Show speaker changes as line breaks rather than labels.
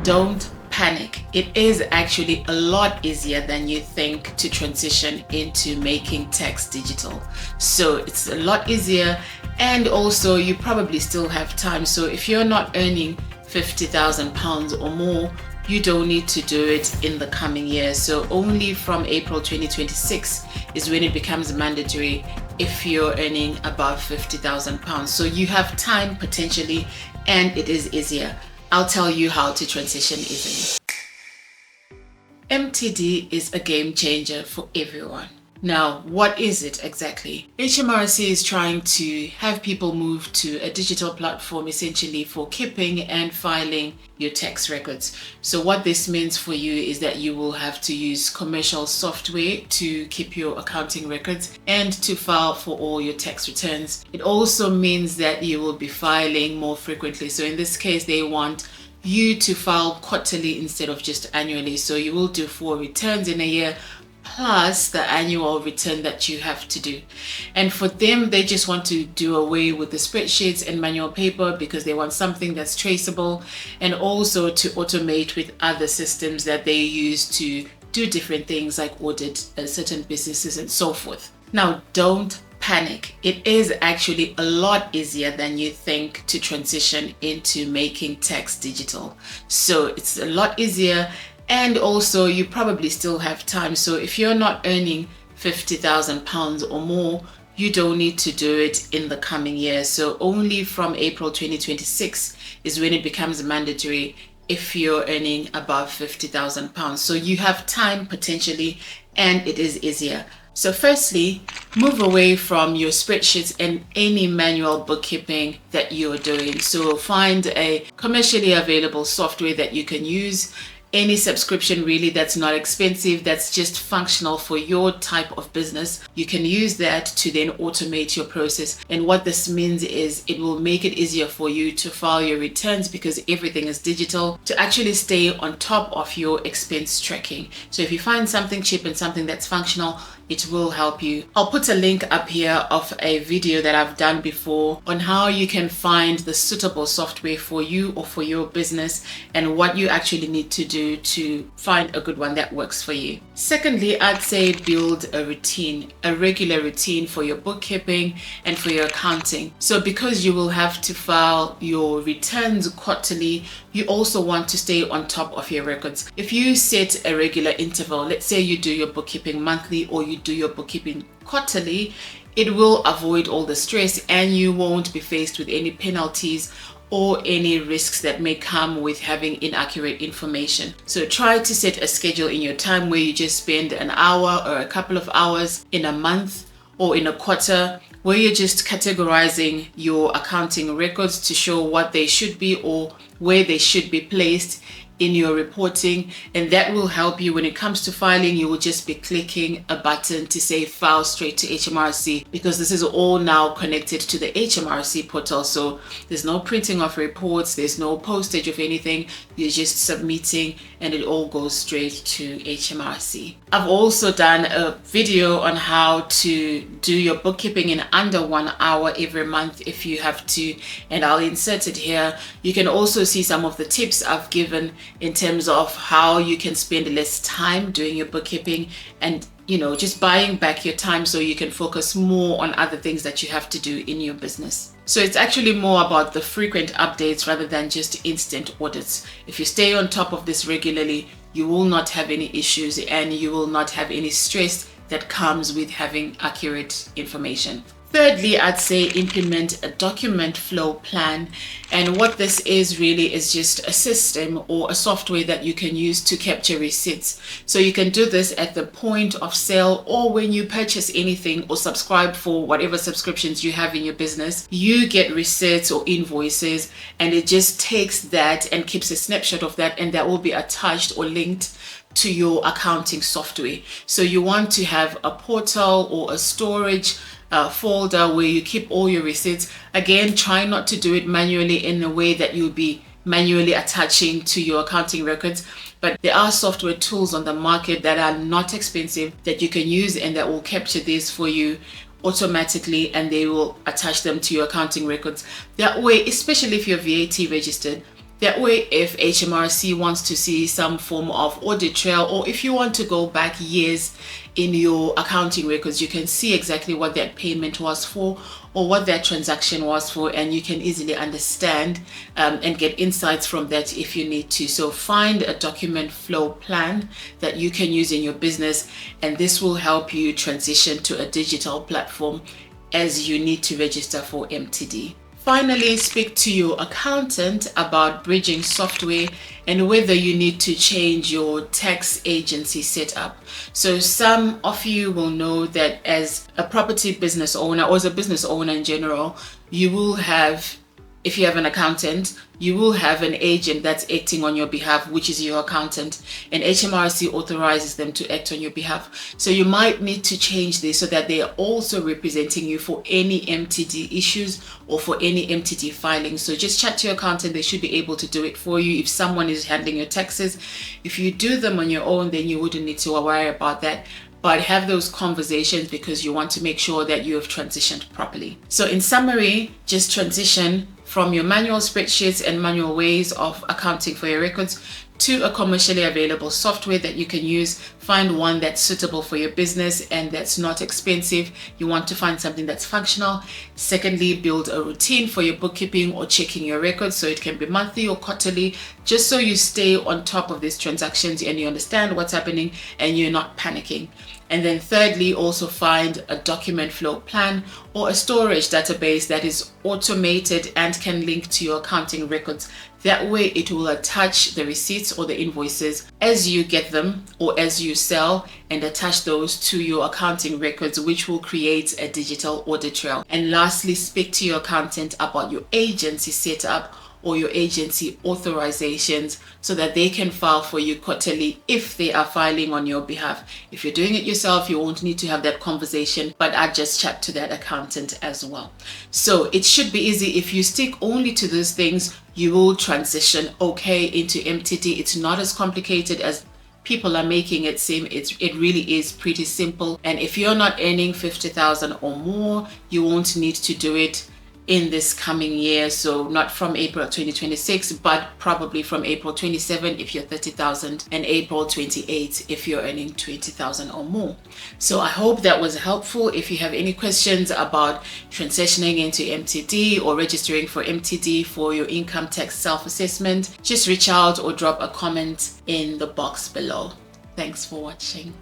Don't panic. It is actually a lot easier than you think to transition into making text digital. So it's a lot easier, and also you probably still have time. So if you're not earning £50,000 or more, you don't need to do it in the coming year. So only from April 2026 is when it becomes mandatory if you're earning above £50,000. So you have time potentially, and it is easier. I'll tell you how to transition easily. MTD is a game changer for everyone. Now, what is it exactly? HMRC is trying to have people move to a digital platform essentially for keeping and filing your tax records. So what this means for you is that you will have to use commercial software to keep your accounting records and to file for all your tax returns. It also means that you will be filing more frequently. So in this case, they want you to file quarterly instead of just annually. So you will do 4 returns in a year, plus the annual return that you have to do. And for them, they just want to do away with the spreadsheets and manual paper because they want something that's traceable, and also to automate with other systems that they use to do different things like audit certain businesses and so forth. Now, don't panic. It is actually a lot easier than you think to transition into making text digital. So it's a lot easier, and also you probably still have time. So if you're not earning £50,000 or more, you don't need to do it in the coming year. So only from April 2026 is when it becomes mandatory if you're earning above £50,000. So you have time potentially, and it is easier. So firstly, move away from your spreadsheets and any manual bookkeeping that you're doing. So find a commercially available software that you can use. Any subscription really that's not expensive, that's just functional for your type of business. You can use that to then automate your process. And what this means is it will make it easier for you to file your returns because everything is digital, to actually stay on top of your expense tracking. So if you find something cheap and something that's functional, it will help you. I'll put a link up here of a video that I've done before on how you can find the suitable software for you or for your business, and what you actually need to do to find a good one that works for you. Secondly, I'd say build a routine, a regular routine for your bookkeeping and for your accounting. So because you will have to file your returns quarterly, you also want to stay on top of your records. If you set a regular interval, let's say you do your bookkeeping monthly or you do your bookkeeping quarterly, it will avoid all the stress, and you won't be faced with any penalties or any risks that may come with having inaccurate information. So try to set a schedule in your time where you just spend an hour or a couple of hours in a month or in a quarter, where you're just categorizing your accounting records to show what they should be or where they should be placed in your reporting. And that will help you when it comes to filing. You will just be clicking a button to say file straight to HMRC, because this is all now connected to the HMRC portal. So there's no printing of reports, there's no postage of anything, you're just submitting and it all goes straight to HMRC. I've also done a video on how to do your bookkeeping in under 1 hour every month if you have to, and I'll insert it here. You can also see some of the tips I've given in terms of how you can spend less time doing your bookkeeping and, you know, just buying back your time so you can focus more on other things that you have to do in your business. So it's actually more about the frequent updates rather than just instant audits. If you stay on top of this regularly, you will not have any issues and you will not have any stress that comes with having accurate information. Thirdly, I'd say implement a document flow plan. And what this is really is just a system or a software that you can use to capture receipts. So you can do this at the point of sale, or when you purchase anything or subscribe for whatever subscriptions you have in your business, you get receipts or invoices, and it just takes that and keeps a snapshot of that, and that will be attached or linked to your accounting software. So you want to have a portal or a storage folder where you keep all your receipts. Again, try not to do it manually in a way that you'll be manually attaching to your accounting records, but there are software tools on the market that are not expensive that you can use and that will capture this for you automatically, and they will attach them to your accounting records. That way, especially if you're VAT registered, That way, if HMRC wants to see some form of audit trail, or if you want to go back years in your accounting records, you can see exactly what that payment was for or what that transaction was for, and you can easily understand and get insights from that if you need to. So find a document flow plan that you can use in your business, and this will help you transition to a digital platform as you need to register for MTD. Finally, speak to your accountant about bridging software and whether you need to change your tax agency setup. So some of you will know that as a property business owner, or as a business owner in general, you will have, if you have an accountant, you will have an agent that's acting on your behalf, which is your accountant, and HMRC authorizes them to act on your behalf. So you might need to change this so that they are also representing you for any MTD issues or for any MTD filings. So just chat to your accountant. They should be able to do it for you. If someone is handling your taxes, if you do them on your own, then you wouldn't need to worry about that. But have those conversations because you want to make sure that you have transitioned properly. So in summary, just transition from your manual spreadsheets and manual ways of accounting for your records to a commercially available software that you can use. Find one that's suitable for your business and that's not expensive. You want to find something that's functional. Secondly, build a routine for your bookkeeping or checking your records, so it can be monthly or quarterly, just so you stay on top of these transactions and you understand what's happening and you're not panicking. And then thirdly, also find a document flow plan or a storage database that is automated and can link to your accounting records. That way it will attach the receipts or the invoices as you get them or as you sell, and attach those to your accounting records, which will create a digital audit trail. And lastly, speak to your accountant about your agency setup or your agency authorizations so that they can file for you quarterly if they are filing on your behalf. If you're doing it yourself, you won't need to have that conversation, but I'd just chat to that accountant as well. So it should be easy. If you stick only to those things, you will transition okay into MTD. It's not as complicated as people are making it seem. It really is pretty simple. And if you're not earning 50,000 or more, you won't need to do it in this coming year. So not from April 2026, but probably from April 27 if you're 30,000 and April 28 if you're earning 20,000 or more. So I hope that was helpful. If you have any questions about transitioning into MTD or registering for MTD for your income tax self-assessment, just reach out or drop a comment in the box below. Thanks for watching.